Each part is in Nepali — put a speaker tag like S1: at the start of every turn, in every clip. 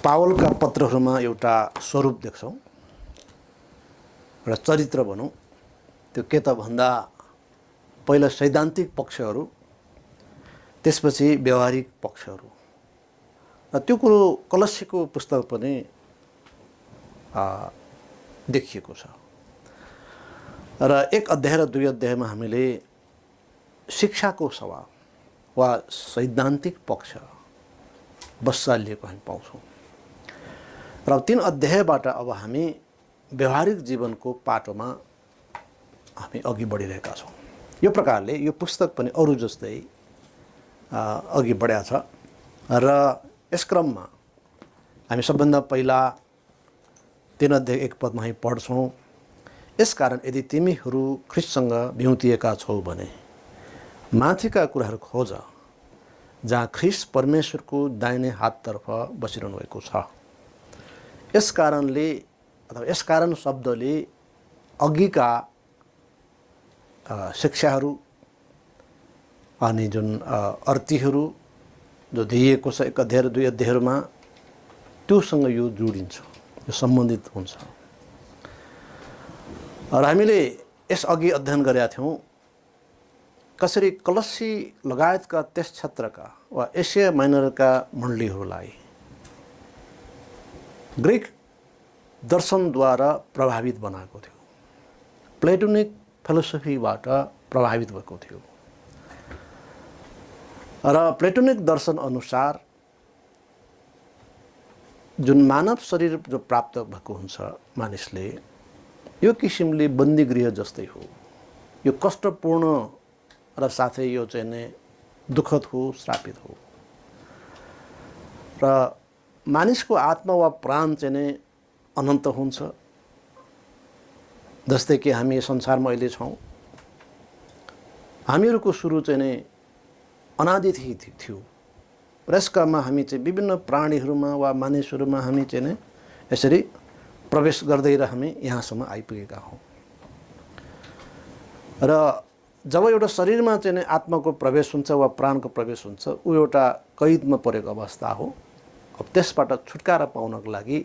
S1: पावलका पत्रहरूमा एउटा स्वरूप देख्छौँ, एउटा चरित्र भनौँ। त्यो के त भन्दा पहिला सैद्धान्तिक पक्षहरू, त्यसपछि व्यवहारिक पक्षहरू। र त्यो कुरो कलस्सीको पुस्तक पनि देखिएको छ। र एक अध्याय र दुई अध्यायमा हामीले शिक्षाको स्वभाव वा सैद्धान्तिक पक्ष बसालिएको हामी पाउँछौँ। र तीन अध्यायबाट अब हामी व्यवहारिक जीवनको पाटोमा हामी अघि बढिरहेका छौँ। यो प्रकारले यो पुस्तक पनि अरू जस्तै अघि बढेको छ। र यस क्रममा हामी सबभन्दा पहिला 3 अध्याय 1 पदमा हामी पढ्छौँ, यसकारण यदि तिमीहरू ख्रीष्टसँग बिउतिएका छौ भने माथिका कुराहरू खोज, जहाँ ख्रीष्ट परमेश्वरको दाहिने हाततर्फ बसिरहनु भएको छ। यस कारणले अथवा यसकारण शब्दले अघिका शिक्षाहरू अनि जुन अर्थीहरू जो दिइएको छ 1 अध्याय र 2 अध्यायहरूमा, त्योसँग यो जोडिन्छ, यो सम्बन्धित हुन्छ। र हामीले यसअघि अध्ययन गरेका थियौँ कसरी कलस्सी लगायतका त्यस क्षेत्रका वा एसिया माइनरका मण्डलीहरूलाई ग्रीक दर्शनद्वारा प्रभावित बनाएको थियो, प्लेटोनिक फिलोसफीबाट प्रभावित भएको थियो। र प्लेटोनिक दर्शन अनुसार जुन मानव शरीर जो प्राप्त भएको हुन्छ मानिसले, यो किसिमले बन्दीगृह जस्तै हो। यो कष्टपूर्ण र साथै यो चाहिँ नै दुःखद हो, श्रापित हो। र मानिसको आत्मा वा प्राण चाहिँ नै अनन्त हुन्छ। जस्तै कि हामी संसारमा अहिले छौँ, हामीहरूको सुरु चाहिँ नै अनादि थियो। र यसकामा हामी चाहिँ विभिन्न प्राणीहरूमा वा मानिसहरूमा हामी चाहिँ नै यसरी प्रवेश गर्दै र हामी यहाँसम्म आइपुगेका हौँ। र जब एउटा शरीरमा चाहिँ नै आत्माको प्रवेश हुन्छ वा प्राणको प्रवेश हुन्छ, ऊ एउटा कैदमा परेको अवस्था हो। अब त्यसबाट छुटकारा पाउनको लागि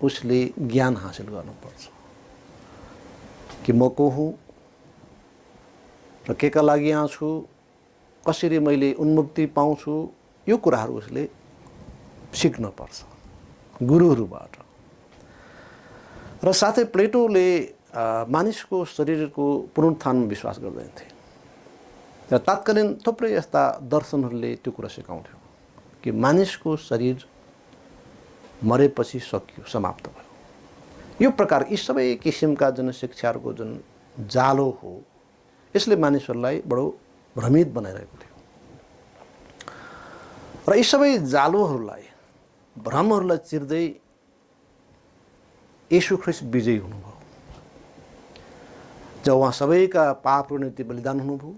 S1: उसले ज्ञान हासिल गर्नुपर्छ कि म को हुँ र के का लागि यहाँ छु, कसरी मैले उन्मुक्ति पाउँछु, यो कुराहरू उसले सिक्न पर्छ गुरुहरूबाट। र साथै प्लेटोले मानिसको शरीरको पुनरुत्थानमा विश्वास गर्दैनथे। र तात्कालीन थुप्रै यस्ता दर्शनहरूले त्यो कुरा सिकाउँथ्यो कि मानिसको शरीर मरेपछि सकियो, समाप्त भयो। यो प्रकार यी सबै किसिमका जुन शिक्षाहरूको जुन जालो हो, यसले मानिसहरूलाई बडो भ्रमित बनाइरहेको थियो। र यी सबै जालोहरूलाई, भ्रमहरूलाई चिर्दै येशू ख्रीष्ट विजयी हुनुभयो। जब उहाँ सबैका पापको निम्ति बलिदान हुनुभयो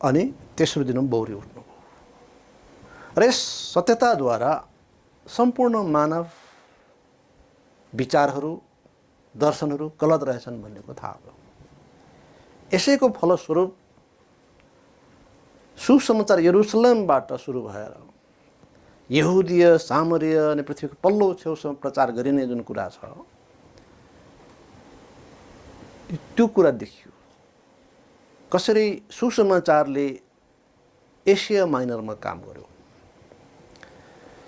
S1: अनि तेस्रो दिन बौरी उठ्नुभयो। र यस सत्यताद्वारा सम्पूर्ण मानव विचारहरू, दर्शनहरू गलत रहेछन् भन्ने कुरा थाहा भयो। यसैको फलस्वरूप सुसमाचार यरुसलेमबाट सुरु भएर यहुदिया, सामरिया अनि पृथ्वीको पल्लो छेउसम्म प्रचार गरिने जुन कुरा छ, त्यो कुरा देखियो। कसरी सुसमाचारले एसिया माइनरमा काम गर्यो,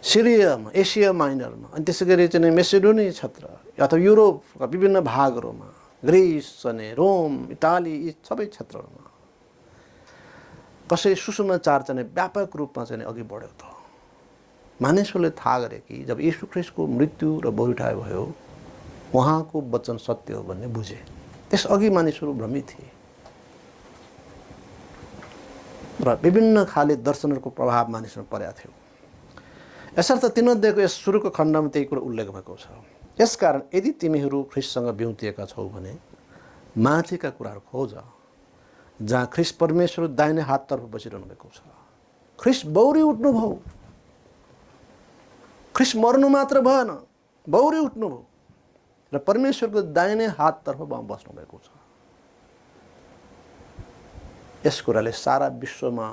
S1: सिरियामा, एसिया माइनरमा, अनि त्यसै गरी चाहिँ मेसिडोनिया क्षेत्र अथवा युरोपका विभिन्न भागहरूमा, ग्रिस अनि रोम, इटाली, यी सबै क्षेत्रहरूमा कसरी सुसमाचार चाहिँ व्यापक रूपमा चाहिँ अघि बढ्यो त। मानिसहरूले थाहा गरे कि जब येशू ख्रीष्टको मृत्यु र बौरिउठाइ भयो, उहाँको वचन सत्य हो भन्ने बुझे। त्यसअघि मानिसहरू भ्रमित थिए र विभिन्न खाले दर्शनहरूको प्रभाव मानिसमा परेको थियो। यसर्थ 3 अध्यायको यस सुरुको खण्डमा त्यही कुरो उल्लेख भएको छ। यसकारण यदि तिमीहरू ख्रीष्टसँग बिउतिएका छौ भने माथिका कुराहरू खोज, जहाँ ख्रीष्ट परमेश्वर दाहिने हाततर्फ बसिरहनु भएको छ। ख्रीष्ट बौरी उठ्नुभयो। ख्रीष्ट मर्नु मात्र भएन, बौरी उठ्नुभयो र परमेश्वरको दाहिने हाततर्फ बस्नु भएको छ। यस कुराले सारा विश्वमा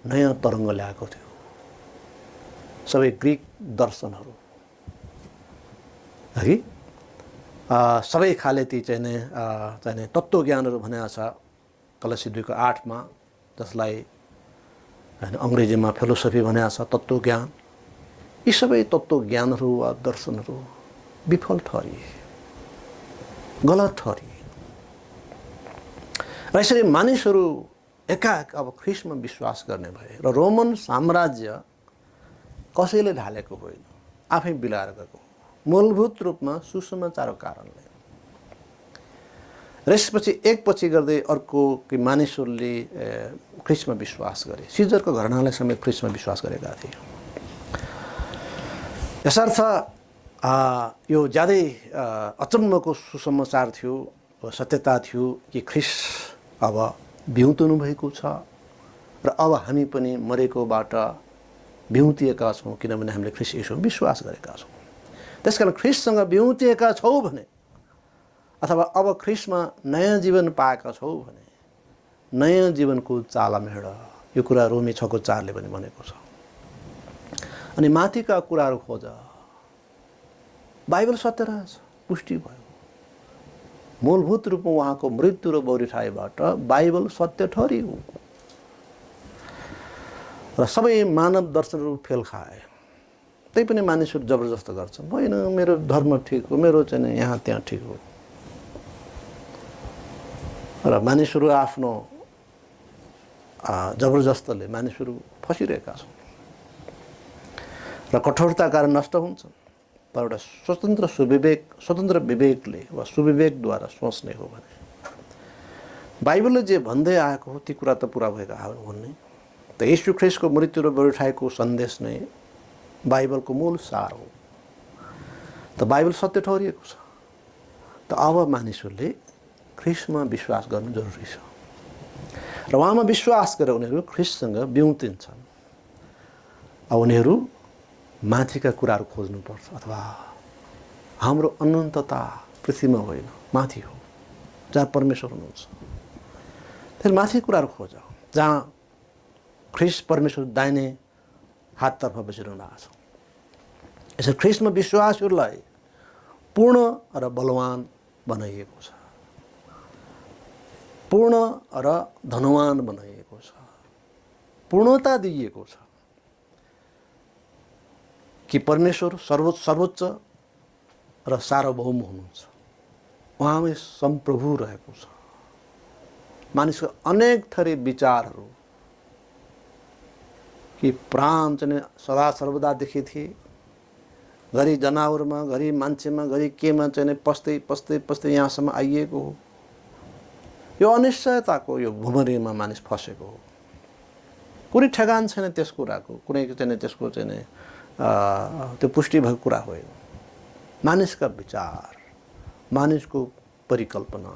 S1: नयाँ तरङ्ग ल्याएको थियो। सबै ग्रीक दर्शनहरू, है सबै खाले ती चाहिने तत्त्वज्ञानहरू भनेको छ कलसी 2 को 8 मा, जसलाई हैन अङ्ग्रेजीमा फिलोसफी भनेको छ तत्त्वज्ञान। यी सबै तत्त्वज्ञानहरू वा दर्शनहरू विफल ठरिए, गलत ठरिए। र यसरी मानिसहरू एकाएक अब ख्रिस्टमा विश्वास गर्ने भए र रोमन साम्राज्य कसैले ढालेको होइन, आफै बिलाएर गएको, मूलभूत रूपमा सुसमाचारको कारणले। र यसपछि एकपछि गर्दै अर्को कि मानिसहरूले ख्रिस्टमा विश्वास गरे। सिजरको घरानाले समेत ख्रिस्टमा विश्वास गरेका थिए। यसर्थ यो ज्यादै अचम्मको सुसमाचार थियो, सत्यता थियो कि ख्रिस्ट अब बिउतनु भएको छ र अब हामी पनि मरेकोबाट बिउतिएका छौँ, किनभने हामीले ख्रिस्ट येशूमा विश्वास गरेका छौँ। त्यसकारण ख्रिस्टसँग बिउतिएका छौँ भने अथवा अब ख्रिस्टमा नयाँ जीवन पाएका छौँ भने नयाँ जीवनको चालमा हिँड। यो कुरा रोमी 6 को 4 ले पनि भनेको छ। अनि माथिका कुराहरू खोज। बाइबल सत्य रहेछ, पुष्टि भयो। मूलभूत रूपमा उहाँको मृत्यु र बौरिठाइबाट बाइबल सत्य ठरियो र सबै मानव दर्शनहरू फेल खाए। त्यही पनि मानिसहरू जबरजस्त गर्छन्, होइन मेरो धर्म ठिक हो, मेरो चाहिँ यहाँ त्यहाँ ठिक हो। र मानिसहरू आफ्नो जबरजस्तले मानिसहरू फसिरहेका छन् र कठोरता कारण नष्ट हुन्छन्। तर एउटा स्वतन्त्र विवेकले वा सुविवेकद्वारा सोच्ने हो भने बाइबलले जे भन्दै आएको हो ती कुरा त पुरा भएका हुन्। त येशू ख्रिस्टको मृत्यु र बढिठाएको सन्देश नै बाइबलको मूल सार हो। त बाइबल सत्य ठहरिएको छ। त अब मानिसहरूले ख्रिस्टमा विश्वास गर्नु जरुरी छ र उहाँमा विश्वास गरेर उनीहरू ख्रिस्टसँग बिउतिन्छन्। अब उनीहरू माथिका कुराहरू खोज्नुपर्छ, अथवा हाम्रो अनन्तता पृथ्वीमा होइन माथि हो जहाँ परमेश्वर हुनुहुन्छ। त्यसले माथि कुराहरू खोज जहाँ ख्रिस्ट परमेश्वर दाहिने हाततर्फ बसिरहनु भएको छ। यसरी ख्रिस्टमा विश्वासहरूलाई पूर्ण र बलवान बनाइएको छ, पूर्ण र धनवान बनाइएको छ, पूर्णता दिइएको छ कि परमेश्वर सर्वोच्च र सार्वभौम हुनुहुन्छ। उहाँमै सम्प्रभु रहेको छ। मानिसको अनेक थरी विचारहरू कि प्राण चाहिँ सदा सर्वदादेखि थिए, घरि जनावरमा, घरि मान्छेमा, घरि केमा चाहिँ पस्दै पस्दै पस्दै यहाँसम्म आइएको हो। यो अनिश्चयताको यो भुमरीमा मानिस फसेको हो। कुनै ठेगान छैन त्यस कुराको, कुनै चाहिँ त्यसको चाहिँ त्यो पुष्टि भएको कुरा होइन। मानिसका विचार, मानिसको परिकल्पना,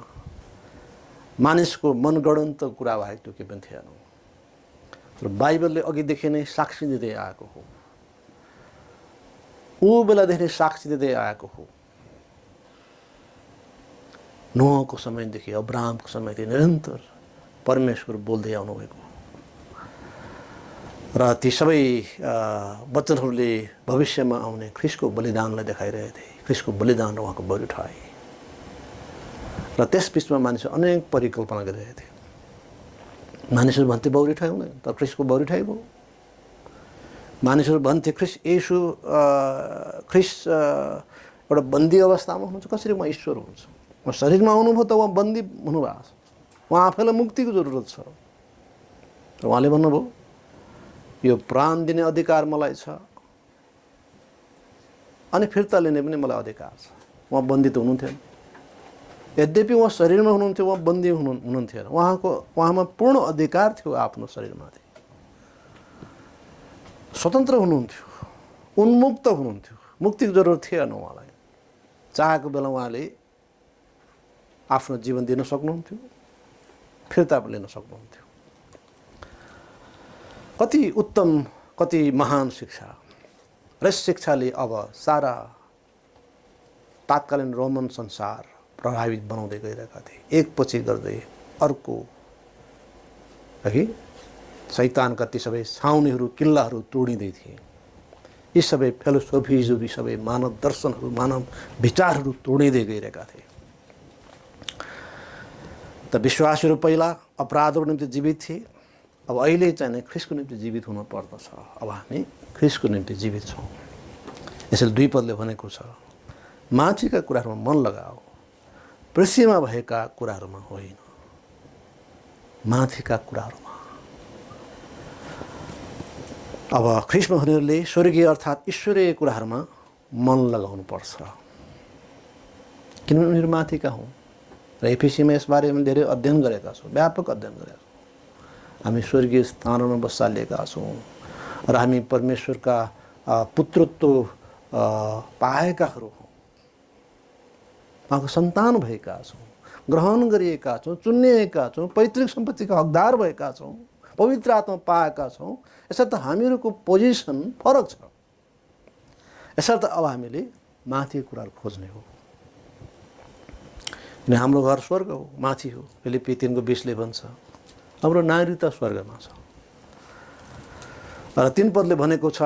S1: मानिसको मनगढन्त कुरा बाहेक त्यो के पनि थिएन। र बाइबलले अघिदेखि नै साक्षी दिँदै आएको हो, ऊ बेलादेखि साक्षी दिँदै आएको हो। नोहको समयदेखि अब्राहमको समयदेखि निरन्तर परमेश्वर बोल्दै आउनुभएको हो र ती सबै वचनहरूले भविष्यमा आउने ख्रिस्टको बलिदानलाई देखाइरहेथे। ख्रिस्टको बलिदान र उहाँको बलिउठाइ र त्यस बिचमा मानिसहरू अनेक परिकल्पना गरिरहेथे। मानिसहरू भन्थे बौरिठाइ हुँदैन, तर ख्रिस्टको बौरिठाइ भयो। मानिसहरू भन्थे ख्रिस्ट एउटा बन्दी अवस्थामा हुनुहुन्छ, कसरी उहाँ ईश्वर हुन्छ? उहाँ शरीरमा आउनुभयो त उहाँ बन्दी हुनुभएको छ, उहाँ आफैलाई मुक्तिको जरुरत छ। र उहाँले भन्नुभयो यो प्राण दिने अधिकार मलाई छ अनि फिर्ता लिने पनि मलाई अधिकार छ। उहाँ बन्दी त हुनुहुन्थेन, यद्यपि उहाँ शरीरमा हुनुहुन्थ्यो, उहाँ बन्दी हुनुहुन्थेन। उहाँमा पूर्ण अधिकार थियो आफ्नो शरीरमाथि, स्वतन्त्र हुनुहुन्थ्यो, उन्मुक्त हुनुहुन्थ्यो, मुक्तिको जरुरत थिएन उहाँलाई। चाहेको बेला उहाँले आफ्नो जीवन दिन सक्नुहुन्थ्यो, फिर्ता पनि लिन सक्नुहुन्थ्यो। कति उत्तम, कति महान शिक्षा। र यस शिक्षाले अब सारा तात्कालीन रोमन संसार प्रभावित बनाउँदै गइरहेका थिए। एकपछि गर्दै अर्को है शैतानका ती सबै छाउनीहरू, किल्लाहरू तोडिँदै थिए। यी सबै फिलोसोफीहरू, सबै मानव दर्शनहरू, मानव विचारहरू तोडिँदै गइरहेका थिए। त विश्वासीहरू पहिला अपराधको निम्ति जीवित थिए, अब अहिले चाहिँ नै ख्रिस्टको निम्ति जीवित हुनु पर्दछ। अब हामी ख्रिस्टको निम्ति जीवित छौँ। यसैले 2 पदले भनेको छ, माथिका कुराहरूमा मन लगाऊ, पृथ्वीमा भएका कुराहरूमा होइन। माथिका कुराहरूमा। अब ख्रिस्टमा हुनेहरूले स्वर्गीय अर्थात् ईश्वरीय कुराहरूमा मन लगाउनु पर्छ, किनभने उनीहरू माथिका हुन्। र एफिसीमा यसबारेमा धेरै अध्ययन गरेका छौँ, व्यापक अध्ययन गरेका छौँ। हामी स्वर्गीय स्थानमा बसालिएका छौँ र हामी परमेश्वरका पुत्रत्व पाएकाहरू हौँ, उहाँको सन्तान भएका छौँ, ग्रहण गरिएका छौँ, चुनिएका छौँ, पैतृक सम्पत्तिका हकदार भएका छौँ, पवित्र आत्मा पाएका छौँ। यसर्थ हामीहरूको पोजिसन फरक छ। यसर्थ अब हामीले माथि कुराहरू खोज्ने हो, किन हाम्रो घर स्वर्ग हो, माथि हो। फिलिप्पी 3:20 भन्छ, हाम्रो नागरिकता स्वर्गमा छ। र 3 पदले भनेको छ,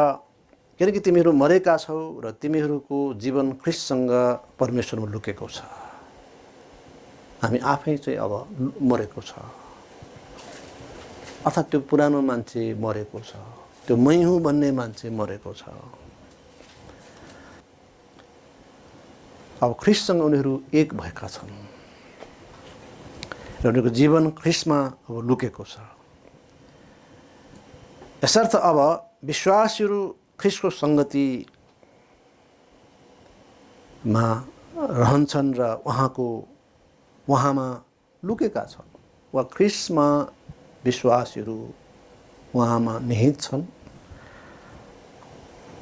S1: किनकि तिमीहरू मरेका छौ र तिमीहरूको जीवन ख्रिस्टसँग परमेश्वरमा लुकेको छ। हामी आफै चाहिँ अब मरेको छ, अर्थात् त्यो पुरानो मान्छे मरेको छ, त्यो मै हुँ भन्ने मान्छे मरेको छ। अब ख्रिस्टसँग उनीहरू एक भएका छन् र उनीहरूको जीवन ख्रिस्टमा अब लुकेको छ। यसर्थ अब विश्वासीहरू ख्रिस्टको सङ्गतिमा रहन्छन् र उहाँमा लुकेका छन्, वा ख्रिस्टमा विश्वासीहरू उहाँमा निहित छन्।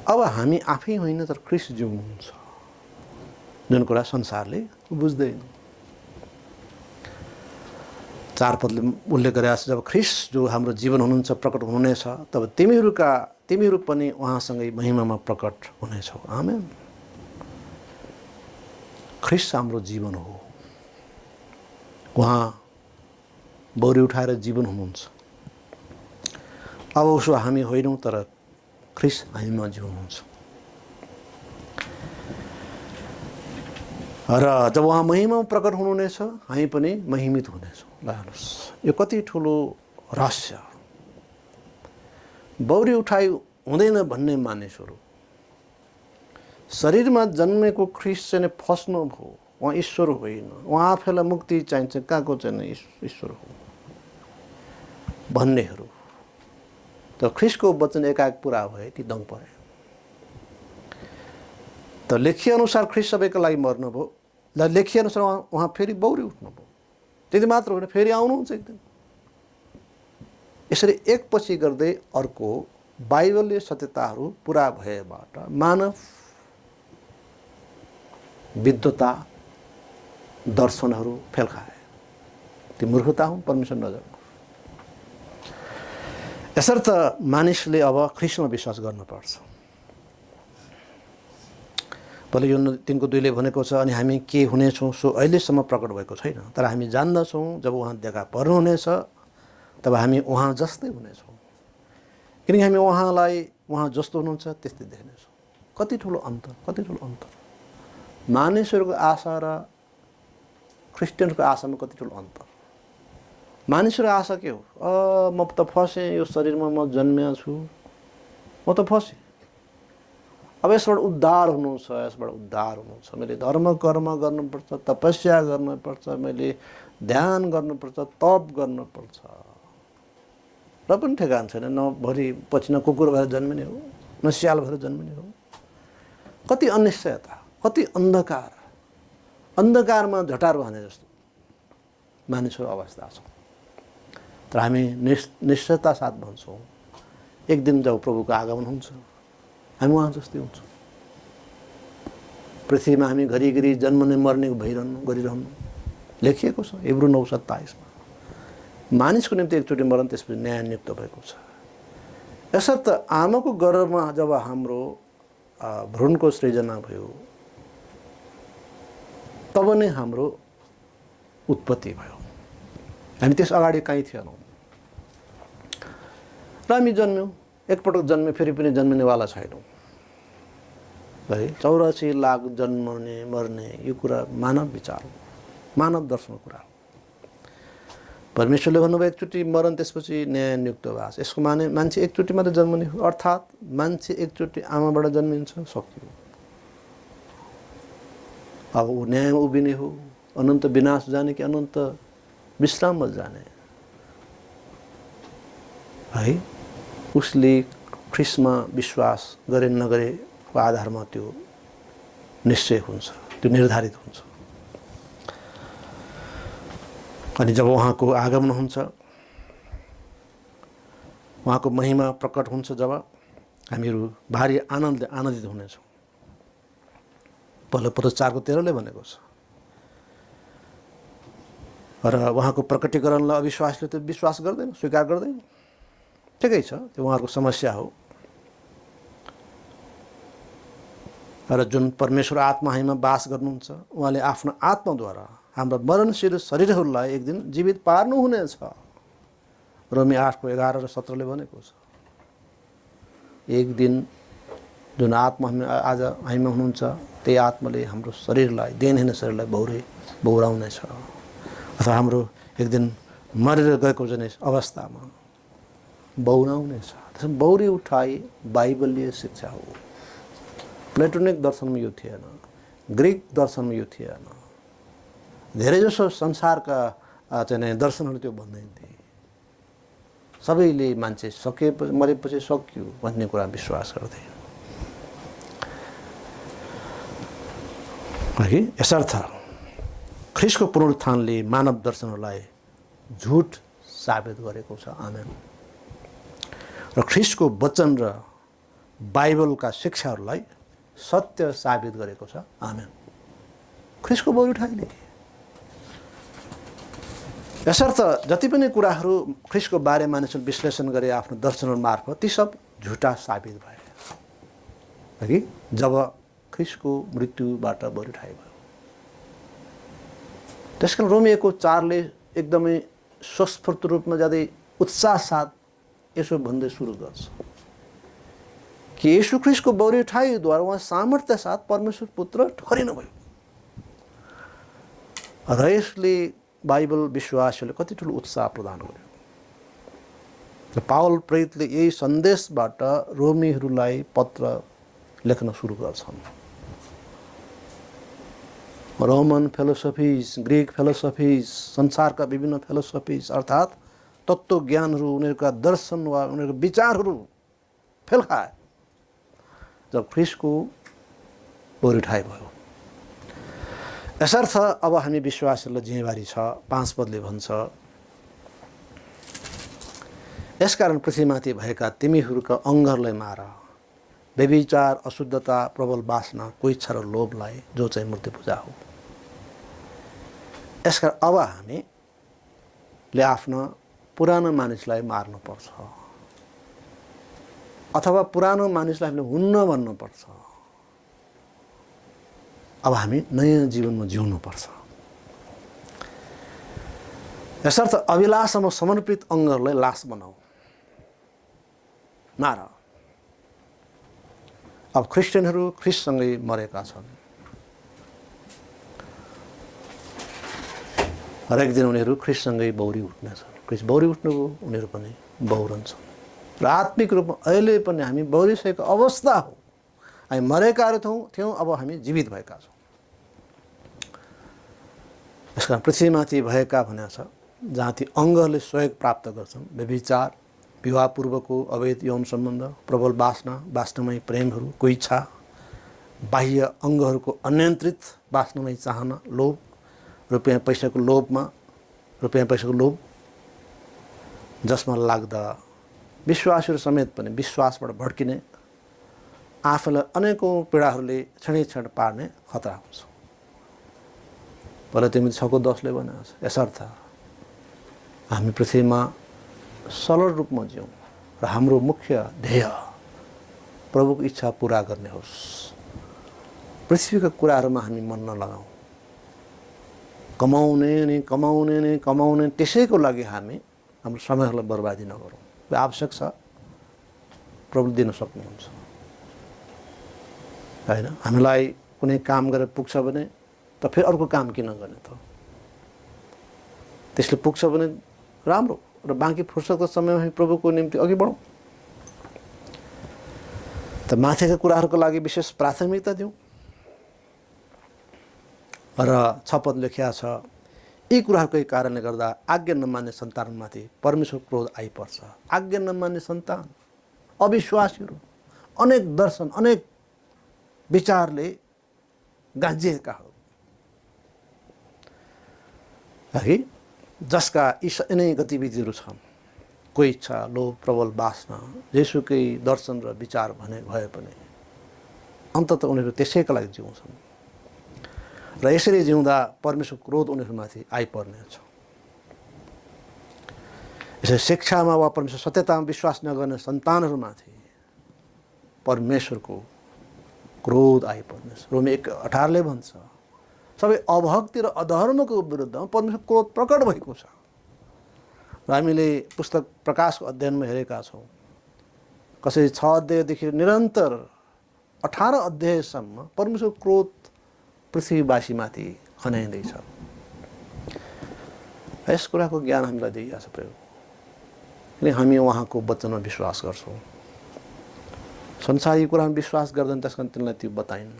S1: अब हामी आफै होइन, तर ख्रिस्ट जिउनुहुन्छ, जुन कुरा संसारले बुझ्दैन। 4 पदले उल्लेख गरेको छ, जब ख्रिस्ट जो हाम्रो जीवन हुनुहुन्छ प्रकट हुनेछ, तब तिमीहरू पनि उहाँसँगै महिमामा प्रकट हुनेछौ। आमेन। ख्रिस्ट हाम्रो जीवन हो, उहाँ बौरी उठाएर जीवन हुनुहुन्छ। अब उसो हामी होइनौँ, तर ख्रिस्ट हामीमा जिउनुहुन्छ। र जब उहाँ महिमा प्रकट हुनुहुनेछ, हामी पनि महिमित हुनेछौँ। ल हेर्नुहोस्, यो कति ठुलो रहस्य। बौरी उठाइ हुँदैन भन्ने मानिसहरू, शरीरमा जन्मेको ख्रिस्ट चाहिँ फस्नु भयो, उहाँ ईश्वर होइन, उहाँ आफैलाई मुक्ति चाहिन्छ, कहाँको चाहिँ ईश्वर हो भन्नेहरू, त ख्रिस्टको वचन एकाएक पुरा भए कि दङ परे। त लेखिए अनुसार ख्रिस्ट सबैको लागि मर्नुभयो, ल लेखिए अनुसार उहाँ फेरि बौरी उठ्नुभयो। त्यति मात्र होइन, फेरि आउनुहुन्छ एक दिन। यसरी एकपछि गर्दै अर्को बाइबलीय सत्यताहरू पुरा भएबाट मानव विद्वता दर्शनहरू फेल खाए। ती मूर्खता हुन् परमेश्वर नजरमा। यसर्थ मानिसले अब ख्रिस्टमा विश्वास गर्नुपर्छ। भले यो 3:2 भनेको छ, अनि हामी के हुनेछौँ सो अहिलेसम्म प्रकट भएको छैन, तर हामी जान्दछौँ जब उहाँ देखा पर्नुहुनेछ तब हामी उहाँ जस्तै हुनेछौँ, किनकि हामी उहाँ जस्तो हुनुहुन्छ त्यस्तै देख्नेछौँ। कति ठुलो अन्तर। मानिसहरूको आशा र क्रिस्चियनको आशामा कति ठुलो अन्तर। मानिसहरूको आशा के हो? म त फसेँ, यो शरीरमा म जन्मिया छु, म त फसेँ, अब यसबाट उद्धार हुनु छ, मैले धर्म कर्म गर्नुपर्छ, तपस्या गर्नुपर्छ, मैले ध्यान गर्नुपर्छ, तप गर्नुपर्छ, र पनि ठेगान छैन। न भरि पछि न कुकुर भएर जन्मिने हो, न स्याल भएर जन्मिने हो। कति अनिश्चयता, कति अन्धकारमा झटारो हाने जस्तो मानिसको अवस्था छ। तर हामी निश्चयता साथ भन्छौँ, एक दिन जब प्रभुको आगमन हुन्छ हामी उहाँ जस्तै हुन्छौँ। पृथ्वीमा हामी घरिघरि जन्मने मर्ने गरिरहनु लेखिएको छ हिब्रू 9:27 मा। मानिसको निम्ति एकचोटि मरण, त्यसपछि न्याय नियुक्त भएको छ। यसर्थ आमाको गर्भमा जब हाम्रो भ्रूणको सृजना भयो तब नै हाम्रो उत्पत्ति भयो। हामी त्यस अगाडि कहीँ थिएनौँ र हामी जन्म्यौँ। एकपटक जन्मे फेरि पनि जन्मिनेवाला छैनौँ। है। 84 लाख जन्मने मर्ने यो कुरा मानव विचार हो, मानव दर्शनको कुरा हो। परमेश्वरले भन्नुभयो एकचोटि मरण त्यसपछि न्याय नियुक्त भएको छ। यसको माने मान्छे एकचोटि मात्रै जन्मने हो, अर्थात् मान्छे एकचोटि आमाबाट जन्मिन्छ, सकियो। अब ऊ न्यायमा उभिने हो, अनन्त विनाश जाने कि अनन्त विश्राममा जाने है। उसले ख्रिस्टमा विश्वास गरे नगरेको आधारमा त्यो निश्चय हुन्छ, त्यो निर्धारित हुन्छ। अनि जब उहाँको आगमन हुन्छ, उहाँको महिमा प्रकट हुन्छ, जब हामीहरू भारी आनन्दित हुनेछौँ। पहिलो पत्र 4:13 भनेको छ। र उहाँको प्रकटीकरणलाई अविश्वासले त विश्वास गर्दैन, स्वीकार गर्दैन। ठिकै छ, त्यो उहाँहरूको समस्या हो। र जुन परमेश्वर आत्मा हामीमा बास गर्नुहुन्छ, उहाँले आफ्नो आत्माद्वारा हाम्रा मरणशील शरीरहरूलाई एक दिन जीवित पार्नुहुनेछ। रोमी 8:11 र 17 भनेको छ। एक दिन जुन आत्मा आज हामीमा हुनुहुन्छ, त्यही आत्माले हाम्रो शरीरलाई, देनहीन शरीरलाई बौराउनेछ। अथवा हाम्रो एक दिन मरेर गएको जने अवस्थामा बौराउनेछ। त्यसमा बौरी उठाई बाइबलीय शिक्षा हो। प्लेटोनिक दर्शनमा यो थिएन, ग्रिक दर्शनमा यो थिएन। धेरैजसो संसारका चाहिँ दर्शनहरू त्यो भन्दैन थिए। सबैले मान्छे मरेपछि सकियो भन्ने कुरा विश्वास गर्थे। है, यसर्थ ख्रिस्टको पुनरुत्थानले मानव दर्शनहरूलाई झुट साबित गरेको छ। आमेन। र ख्रिस्टको वचन र बाइबलका शिक्षाहरूलाई सत्य साबित गरेको छ। आमेन। ख्रिस्टको बौरी उठाइले। यसर्थ जति पनि कुराहरू ख्रिस्टको बारे मानिसहरूले विश्लेषण गरे आफ्नो दर्शनहरू मार्फत, ती सब झुटा साबित भए। है कि जब ख्रिस्टको मृत्युबाट बौरी उठाइ भयो। त्यसकारण रोमिएको 4ले एकदमै स्वस्फूर्त रूपमा ज्यादै उत्साह साथ यसो भन्दै सुरु गर्छ कि यीशु ख्रिस्टको बौरी उठाइद्वारा उहाँ सामर्थ्य साथ परमेश्वर पुत्र ठहरिनुभयो। र यसले बाइबल विश्वासीहरूले कति ठुलो उत्साह प्रदान गर्यो। र पावल प्रेरितले यही सन्देशबाट रोमीहरूलाई पत्र लेख्न सुरु गर्छन्। रोमन फिलोसफिज, ग्रिक फिलोसफिज, संसारका विभिन्न फिलोसफिज अर्थात् तत्त्व ज्ञानहरू, उनीहरूका दर्शन वा उनीहरूका विचारहरू फेल खाए जब ख्रिस्टको बौरी उठाइ भयो। यसर्थ अब हामी विश्वासीहरूलाई जिम्मेवारी छ। 5 पदले भन्छ, यसकारण पृथ्वीमाथि भएका तिमीहरूका अङ्गहरूलाई मार, व्यभिचार, अशुद्धता, प्रबल वासना, कोइच्छा र लोभलाई, जो चाहिँ मूर्ति पूजा हो। यसकारण अब हामीले आफ्नो पुरानो मानिसलाई मार्नुपर्छ, अथवा पुरानो मानिसलाई हामीले हुन्न भन्नुपर्छ। अब हामी नयाँ जीवनमा जिउनुपर्छ। यसर्थ अभिलाषमा समर्पित अङ्गहरूलाई लास बनाऊ, मार। अब क्रिस्चियनहरू ख्रिस्टसँगै मरेका छन्। हरेक दिन उनीहरू ख्रिस्टसँगै बौरी उठ्नेछन्। ख्रिस्ट बौरी उठ्नुभयो, उनीहरू पनि बौरन्छन्। र आत्मिक रूपमा अहिले पनि हामी बौरिसकेको अवस्था हो। हामी मरेकाहरू थियौँ, अब हामी जीवित भएका छौँ। यसकारण पृथ्वीमाथि भएका भनेको छ जहाँ ती अङ्गहरूले सहयोग प्राप्त गर्छन्, व्यभिचार, विवाहपूर्वको अवैध यौन सम्बन्ध, प्रबल वासना, वासनामय प्रेमहरू, कोइच्छा, बाह्य अङ्गहरूको अनियन्त्रित वासनामय चाहना, लोभ, रुपियाँ पैसाको लोभ, जसमा लाग्दा विश्वासीहरू समेत पनि विश्वासबाट भड्किने, आफूलाई अनेकौँ पीडाहरूले क्षण पार्ने खतरा हुन्छ। पहिला तिमी 6:10ले भनेको छ। यसर्थ हामी पृथ्वीमा सरल रूपमा जिउँ र हाम्रो मुख्य ध्येय प्रभुको इच्छा पुरा गर्ने होस्। पृथ्वीका कुराहरूमा हामी मन नलगाउँ। कमाउने त्यसैको लागि हामी हाम्रो समयहरूलाई बर्बादी नगरौँ। यो आवश्यक छ, प्रभु दिन सक्नुहुन्छ। हैन। हामीलाई कुनै काम गरेर पुग्छ भने त फेरि अर्को काम किन गर्ने त? त्यसले पुग्छ भने राम्रो, र बाँकी फुर्सदको समयमा हामी प्रभुको निम्ति अघि बढौँ। त माथिका कुराहरूको लागि विशेष प्राथमिकता दिउँ। र 6 पद लेखिया छ, यी कुराहरूकै कारणले गर्दा आज्ञा नमान्ने सन्तानमाथि परमेश्वर क्रोध आइपर्छ। आज्ञा नमान्ने सन्तान, अविश्वासीहरू, अनेक दर्शन, अनेक विचारले गाँजिएका हो, है, जसका यिनै गतिविधिहरू छन्। कोही इच्छा, लोभ, प्रबल वासना, जेसुकै दर्शन र विचार भए पनि अन्ततः उनीहरू त्यसैका लागि जिउँछन्, र यसरी जिउँदा परमेश्वर क्रोध उनीहरूमाथि आइपर्नेछ। यसरी शिक्षामा वा परमेश्वर सत्यतामा विश्वास नगर्ने सन्तानहरूमाथि परमेश्वरको क्रोध आइपर्नेछ। रोमी 1:18 भन्छ, सबै अभक्ति र अधर्मको विरुद्धमा परमेश्वर क्रोध प्रकट भएको छ। र हामीले पुस्तक प्रकाशको अध्ययनमा हेरेका छौँ, कसरी 6 अध्यायदेखि निरन्तर 18 अध्यायसम्म परमेश्वर क्रोध पृथ्वीवासीमाथि खनाइँदैछ। यस कुराको ज्ञान हामीलाई दिइएको छ प्रभु, किन हामी उहाँको वचनमा विश्वास गर्छौँ। संसारी कुरामा विश्वास गर्दैन, त्यस कारण तिनलाई त्यो बताइन्न,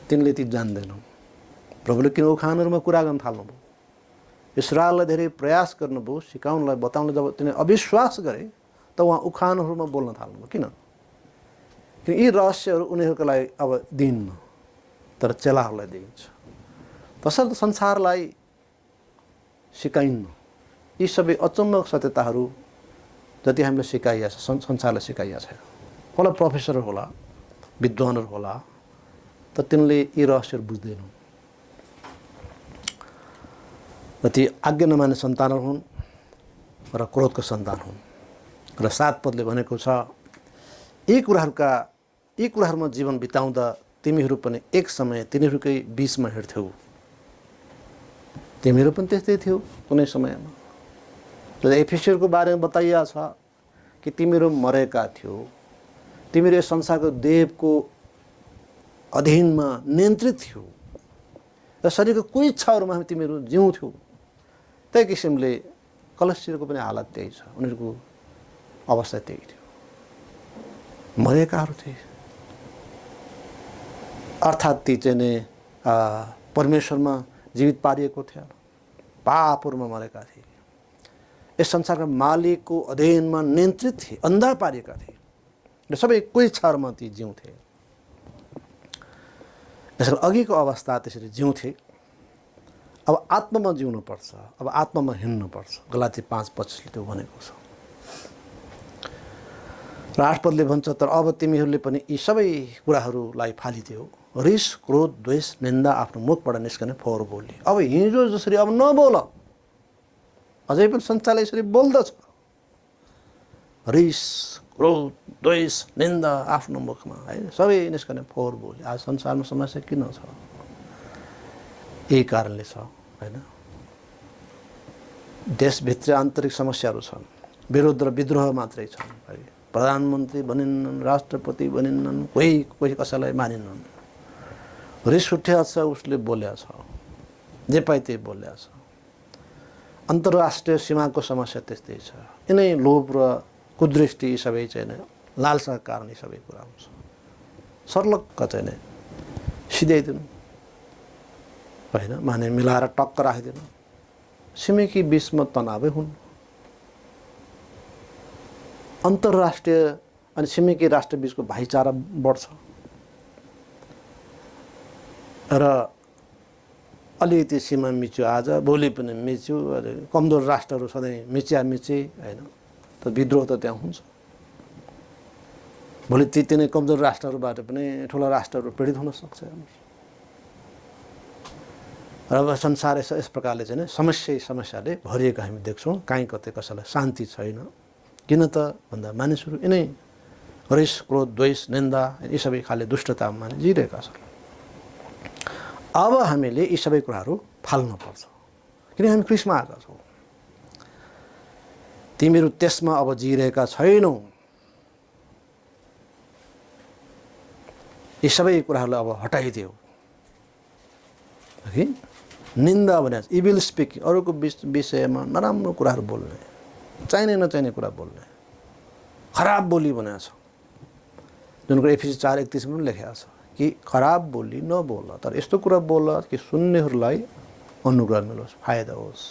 S1: तिनले ती जान्दैनन्। प्रभुले किन उखानहरूमा कुरा गर्न थाल्नुभयो? इस्राएललाई धेरै प्रयास गर्नुभयो सिकाउनलाई, बताउनलाई। जब तिनीले अविश्वास गरे त उहाँ उखानहरूमा बोल्न थाल्नुभयो। किन? यी रहस्यहरू उनीहरूको लागि अब दिइन्न, तर चेलाहरूलाई दिइन्छ। तसर्थ संसारलाई सिकाइन्न। यी सबै अचम्मक सत्यताहरू जति हामीलाई सिकाइएको छ, संसारलाई सिकाइएको छैन। होला प्रोफेसर होला, विद्वानहरू होला, तर तिनले यी रहस्यहरू बुझ्दैनन्। र ती आज्ञा नमान्ने सन्तानहरू हुन् र क्रोधको सन्तान हुन्। र 7 पदले भनेको छ, यी कुराहरूमा जीवन बिताउँदा तिमीहरू पनि एक समय तिनीहरूकै बीचमा हिँड्थ्यौ। तिमीहरू पनि त्यस्तै थियौ कुनै समयमा। र एफिसीहरूको बारेमा बताइएको छ कि तिमीहरू मरेका थियौ, तिमीहरू यस संसारको देवको अधीनमा नियन्त्रित थियौ, र शरीरको कोही इच्छाहरूमा तिमीहरू जिउँथ्यौ। त्यही किसिमले कलस्सीहरूको पनि हालत त्यही छ, उनीहरूको अवस्था त्यही थियो, मरेकाहरू थिए। अर्थात् ती चाहिँ नै परमेश्वरमा जीवित पारिएको थियो, पापहरूमा मरेका थिए, यस संसारका मालिकको अधीनमा नियन्त्रित थिए, अन्धा पारिएका थिए, र सबै कोही इच्छाहरूमा ती जिउँथे। यसरी अघिको अवस्था त्यसरी जिउँथे। अब आत्मामा जिउनुपर्छ, अब आत्मामा हिँड्नुपर्छ। गलाती 5:25ले त्यो भनेको छ। र 8 पदले भन्छ, तर अब तिमीहरूले पनि यी सबै कुराहरूलाई फालिदियो, रिस, क्रोध, द्वेष, निन्दा आफ्नो मुखबाट निस्कने फोहोर बोली। अब हिजो जसरी अब नबोल, अझै पनि संसारले यसरी बोल्दछ। रिस, क्रोध, द्वेष, निन्दा आफ्नो मुखमा, है, सबै निस्कने फोहोर बोली। आज संसारमा समस्या किन छ? यही कारणले छ, हैन? देशभित्र आन्तरिक समस्याहरू छन्, विरोध र विद्रोह मात्रै छन्, है। प्रधानमन्त्री बनिन्नन्, राष्ट्रपति बनिन्नन्, कोही कसैलाई मानिन्नन्। रिस उठ्या छ, उसले बोल्या छ, जे पाइ त्यही बोल्या छ। अन्तर्राष्ट्रिय सीमाको समस्या त्यस्तै छ। यिनै लोभ र कुदृष्टि सबै चाहिँ लालसाका कारण सबै कुरा हुन्छ। सर्लक्क चाहिँ नै सिधाइदिनु, होइन, माने मिलाएर टक्क राखिदिनु। छिमेकी बीचमा तनावै हुन्। अन्तर्राष्ट्रिय अनि छिमेकी राष्ट्र बीचको भाइचारा बढ्छ, र अलिकति सीमा मिच्यो आज, भोलि पनि मिच्यो। कमजोर राष्ट्रहरू सधैँ मिचे, होइन, त विद्रोह त त्यहाँ हुन्छ। भोलि ती नै कमजोर राष्ट्रहरूबाट पनि ठुला राष्ट्रहरू पीडित हुन सक्छ। र अब संसार यस प्रकारले चाहिँ समस्याले भरिएको हामी देख्छौँ। काहीँ कतै कसैलाई शान्ति छैन। किन त भन्दा मानिसहरू यिनै रिस, क्रोध, द्वेष, निन्दा, यी सबै खाले दुष्टतामा जिइरहेका छन्। अब हामीले यी सबै कुराहरू फाल्नुपर्छ, किन हामी ख्रीष्टमा आएका छौँ। तिमीहरू त्यसमा अब जिइरहेका छैनौ। यी सबै कुराहरूलाई अब हटाइदियो कि निन्दा भने इभिल स्पिकिङ, अरूको विषयमा नराम्रो कुराहरू बोल्ने, चाहिने नचाहिने कुरा बोल्ने, खराब बोली भनेको छ। जुन कुरा एफिसी 4:31 पनि लेखेको छ कि खराब बोली नबोल, तर यस्तो कुरा बोल कि सुन्नेहरूलाई अनुग्रह मिलोस्, फाइदा होस्।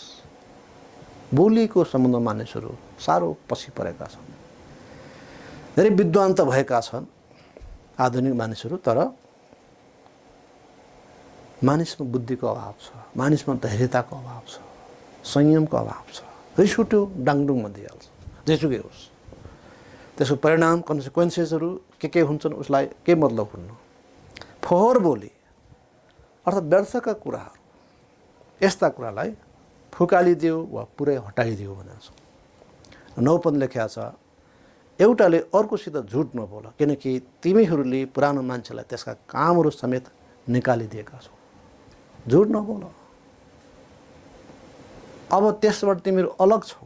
S1: बोलीको सम्बन्ध मानिसहरू साह्रो पछि परेका छन्। धेरै विद्वान त भएका छन् आधुनिक मानिसहरू, तर मानिसमा बुद्धिको अभाव छ, मानिसमा धैर्यताको अभाव छ, संयमको अभाव छ। रिस उठ्यो डाङडुङमा दिइहाल्छ, जेसुकै होस्। त्यसको परिणाम कन्सिक्वेन्सेसहरू के हुन्छन् उसलाई के मतलब हुन्न। फोहोर बोली अर्थात् व्यर्थका कुराहरू, यस्ता कुरालाई फुकालिदियो वा पुरै हटाइदियो भनेको छ। 9 पद लेखेको छ, एउटाले अर्कोसित झुट नबोल, किनकि तिमीहरूले पुरानो मान्छेलाई त्यसका कामहरू समेत निकालिदिएका छौ। झुट नबोल। अब त्यसबाट तिमीहरू अलग छौ।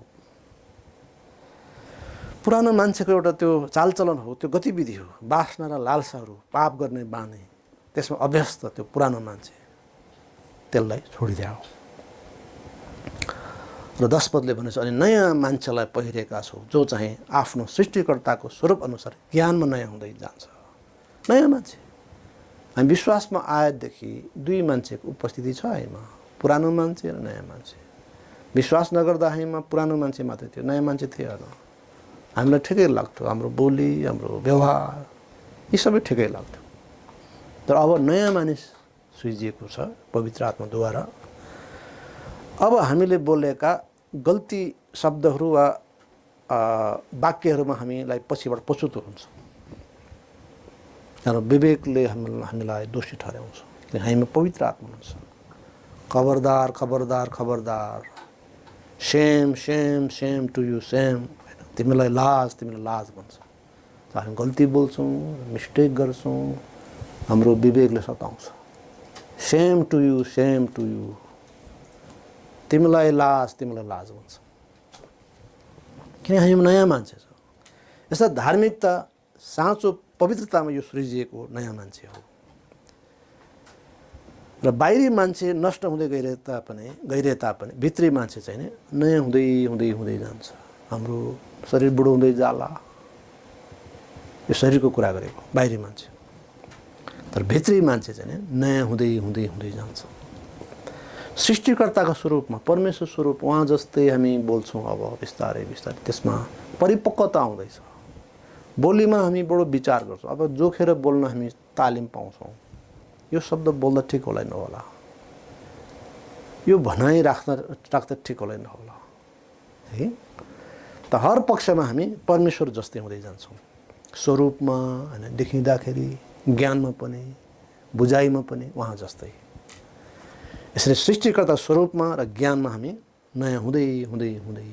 S1: पुरानो मान्छेको एउटा त्यो चालचलन हो, त्यो गतिविधि हो, वासना र लालसाहरू, पाप गर्ने बानी, त्यसमा अभ्यस्त त्यो पुरानो मान्छे, त्यसलाई छोडिदियो। र 10 पदले भनेछ, अनि नयाँ मान्छेलाई पहिरेका छौ, जो चाहिँ आफ्नो सृष्टिकर्ताको स्वरूप अनुसार ज्ञानमा नयाँ हुँदै जान्छ। नयाँ मान्छे, हामी विश्वासमा आएदेखि 2 मान्छेको उपस्थिति छ हामीमा, पुरानो मान्छे र नयाँ मान्छे। विश्वास नगर्दा हामीमा पुरानो मान्छे मात्रै थियो, नयाँ मान्छे थिएन। हामीलाई ठिकै लाग्थ्यो, हाम्रो बोली, हाम्रो व्यवहार, यी सबै ठिकै लाग्थ्यो। तर अब नयाँ मानिस सृजिएको छ पवित्र आत्माद्वारा। अब हामीले बोलेका गल्ती शब्दहरू वा वाक्यहरूमा हामीलाई पछिबाट पछुतो हुन्छ। र विवेकले हामीलाई दोषी ठहराउँछ, किन हामीमा पवित्र आत्मा हुन्छ। खबरदार खबरदार खबरदार, same same same to you same, तिमीलाई लाज भन्छ। हामी गल्ती बोल्छौँ, मिस्टेक गर्छौँ, हाम्रो विवेकले सताउँछ। सेम टु यु तिमीलाई लाज भन्छ, किन हामी नयाँ मान्छे छ। यस्ता धार्मिकता साँचो पवित्रतामा यो सृजिएको नयाँ मान्छे हो। र बाहिरी मान्छे नष्ट हुँदै गइरहे तापनि भित्री मान्छे चाहिँ नयाँ हुँदै जान्छ। हाम्रो शरीर बुढो हुँदै जाला, यो शरीरको कुरा गरेको, बाहिरी मान्छे। तर भित्री मान्छे चाहिँ नयाँ हुँदै जान्छ। सृष्टिकर्ताको स्वरूपमा, परमेश्वर स्वरूप उहाँ जस्तै हामी बोल्छौँ। अब बिस्तारै त्यसमा परिपक्वता आउँदैछ। बोलीमा हामी बडो विचार गर्छौँ। अब जोखेर बोल्न हामी तालिम पाउँछौँ। यो शब्द बोल्दा ठिक होला नहोला, यो भनाइ राख्दा ठिक होला नहोला है। त हर पक्षमा हामी परमेश्वर जस्तै हुँदै जान्छौँ, स्वरूपमा हैन, देखिँदाखेरि, ज्ञानमा पनि, बुझाइमा पनि उहाँ जस्तै। यसरी सृष्टिकर्ता स्वरूपमा र ज्ञानमा हामी नयाँ हुँदै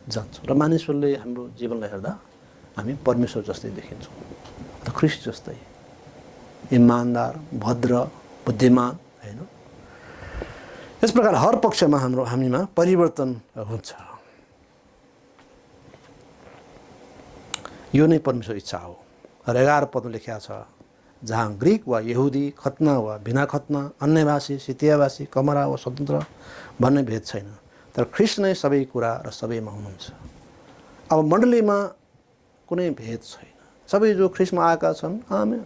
S1: जान्छौँ। र मानिसहरूले हाम्रो जीवनलाई हेर्दा हामी परमेश्वर जस्तै देखिन्छौँ, त ख्रिस्ट जस्तै इमानदार, भद्र, बुद्धिमान हैन। यस प्रकार हर पक्षमा हामीमा परिवर्तन हुन्छ। यो नै परमेश्वर इच्छा हो। र 11 पदमा लेखिएको छ, जहाँ ग्रीक वा यहुदी, खतना वा बिना खतना, अन्यभाषी, सितियाभाषी, कमरा वा स्वतन्त्र भन्ने भेद छैन, तर ख्रिस्ट नै सबै कुरा र सबैमा हुनुहुन्छ। अब मण्डलीमा कुनै भेद छैन, सबै जो ख्रिस्टमा आएका छन्। आमेन।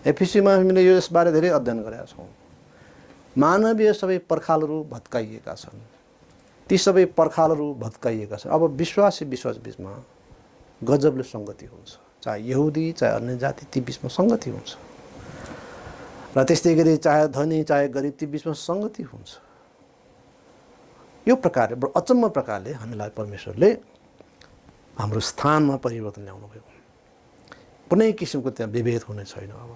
S1: एफिसीमा हामीले यसबारे धेरै अध्ययन गरेका छौँ। मानवीय सबै पर्खालहरू भत्काइएका छन्, ती सबै पर्खालहरू भत्काइएका छन्। अब विश्वास बिचमा गजबले सङ्गति हुन्छ, चाहे यहुदी चाहे अन्य जाति, ती बिचमा सङ्गति हुन्छ। र त्यस्तै गरी चाहे धनी चाहे गरिब, ती बिचमा सङ्गति हुन्छ। यो प्रकारले बडो अचम्म प्रकारले हामीलाई परमेश्वरले हाम्रो स्थानमा परिवर्तन ल्याउनु भयो। कुनै किसिमको त्यहाँ विभेद हुने छैन। अब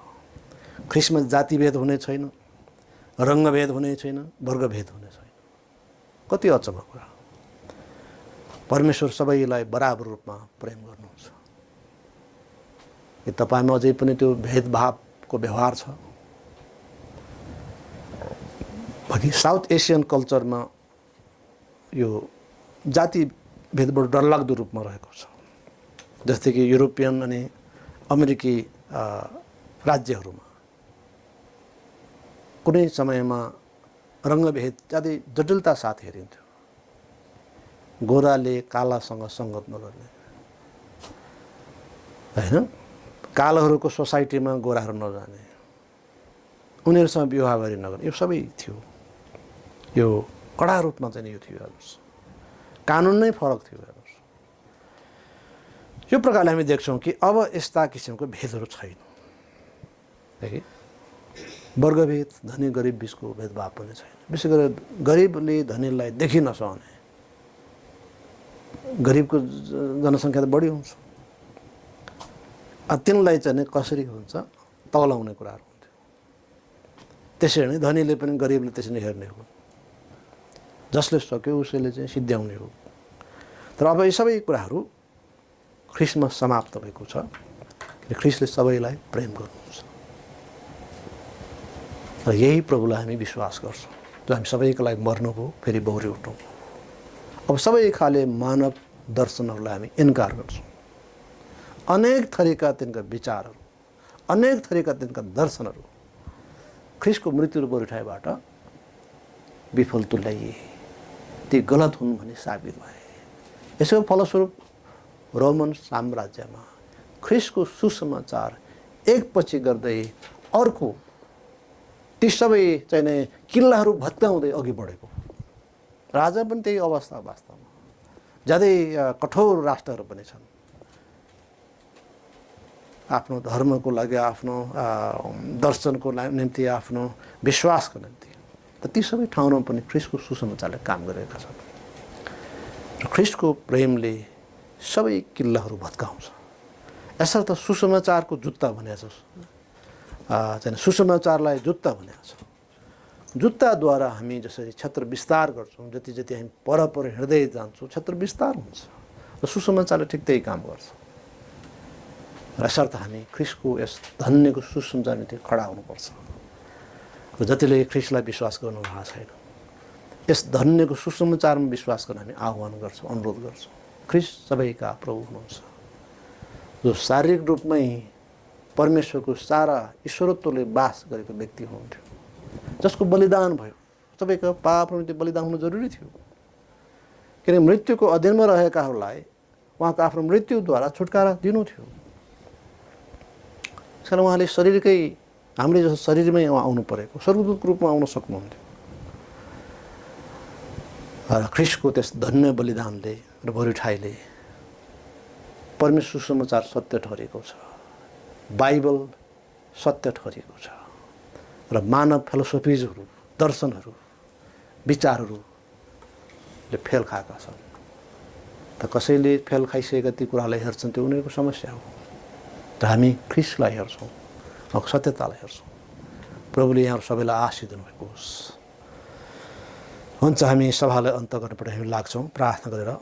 S1: ख्रिस्टमा जातिभेद हुने छैन, रङ्गभेद हुने छैन, वर्गभेद हुने छैन। कति अचम्म कुरा। परमेश्वर सबैलाई बराबर रूपमा प्रेम गर्नुहुन्छ। के तपाईमा अझै पनि त्यो भेदभावको व्यवहार छ? बाँकी साउथ एसियन कल्चरमा यो जाति भेदबाट डरलाग्दो रूपमा रहेको छ। जस्तै कि युरोपियन अनि अमेरिकी राज्यहरूमा कुनै समयमा रङ्गभेद ज्यादै जटिलता साथ हेरिन्थ्यो। गोराले कालासँग सङ्गत नगर्ने, होइन, कालोहरूको सोसाइटीमा गोराहरू नजाने, उनीहरूसँग विवाह गरी नगर्ने, यो सबै थियो। यो कडा रूपमा चाहिँ यो थियो। हेर्नुहोस्, कानुन नै फरक थियो। हेर्नुहोस्, यो प्रकारले हामी देख्छौँ कि अब यस्ता किसिमको भेदहरू छैन। वर्गभेद, धनी गरिब बिचको भेदभाव पनि छैन। विशेष गरेर गरिबले धनीलाई देखि नसक्ने, गरिबको जनसङ्ख्या त बढी हुन्छ, तिनलाई चाहिँ कसरी हुन्छ तौलाउने कुराहरू हुन्थ्यो। त्यसरी नै धनीले पनि गरिबले त्यसरी नै हेर्ने हो, जसले सक्यो उसैले चाहिँ सिद्ध्याउने हो। तर अब यी सबै कुराहरू ख्रिस्टमा समाप्त भएको छ। ख्रिस्टले सबैलाई प्रेम गर्नुहुन्छ र यही प्रभुलाई हामी विश्वास गर्छौँ, जो हामी सबैको लागि मर्नुभयो, फेरि बौरी उठ्नुभयो। अब सबै खाले मानव दर्शनहरूलाई हामी इन्कार गर्छौँ। अनेक थरीका तिनका विचारहरू, अनेक थरीका तिनका दर्शनहरू ख्रिस्टको मृत्यु र बौरिउठाइबाट विफल तुल्याइए, ती गलत हुन् भनी साबित भए। यसको फलस्वरूप रोमन साम्राज्यमा ख्रिस्टको सुसमाचार एकपछि गर्दै अर्को ती सबै चाहिँ नै किल्लाहरू भत्काउँदै अघि बढेको। राजा पनि त्यही अवस्था वास्तवमा। ज्यादै कठोर राष्ट्रहरू पनि छन्, आफ्नो धर्मको लागि, आफ्नो दर्शनको निम्ति, आफ्नो विश्वासको निम्ति। त ती सबै ठाउँमा पनि ख्रिस्टको सुसमाचारले काम गरेका छन् र ख्रिस्टको प्रेमले सबै किल्लाहरू भत्काउँछ। यसर्थ सुसमाचारको जुत्ता भनेको छ, चाहिँ सुसमाचारलाई जुत्ता भनेको छ। जुत्ताद्वारा हामी जसरी क्षेत्र विस्तार गर्छौँ, जति जति हामी परपर हिँड्दै जान्छौँ क्षेत्र विस्तार हुन्छ र सुसमाचारले ठिक त्यही काम गर्छ। र यसर्थ हामी ख्रिस्टको यस धन्यको सुसमाचार निम्ति खडा हुनुपर्छ। र जतिले ख्रिस्टलाई विश्वास गर्नुभएको छैन, यस धन्यको सुसमाचारमा विश्वास गर्न हामी आह्वान गर्छौँ, अनुरोध गर्छौँ। ख्रिस्ट सबैका प्रभु हुनुहुन्छ, जो शारीरिक रूपमै परमेश्वरको सारा ईश्वरत्वले वास गरेको व्यक्ति हुनुहुन्थ्यो, जसको बलिदान भयो। सबैको पापको निम्ति बलिदान हुनु जरुरी थियो, किनकि मृत्युको अधीनमा रहेकाहरूलाई उहाँको आफ्नो मृत्युद्वारा छुटकारा दिनु थियो। त्यसकारण उहाँले शरीरकै, हामीले जस्तो शरीरमै उहाँ आउनु परेको, स्वर्गदूत रूपमा आउन सक्नुहुन्थ्यो। र ख्रिस्टको त्यस धन्य बलिदानले र बौरिउठाइले परमेश्वर सुसमाचार सत्य ठहरेको छ, बाइबल सत्य ठहरेको छ र मानव फिलोसफिजहरू, दर्शनहरू, विचारहरूले फेल खाएका छन्। त कसैले फेल खाइसकेका ती कुरालाई हेर्छन्, त्यो उनीहरूको समस्या हो। र हामी ख्रिस्टलाई हेर्छौँ, सत्यतालाई हेर्छौँ। प्रभुले यहाँहरू सबैलाई आशीष दिनुभएको होस्। हुन्छ, हामी सभालाई अन्त गर्नपट्टि हामी लाग्छौँ प्रार्थना गरेर।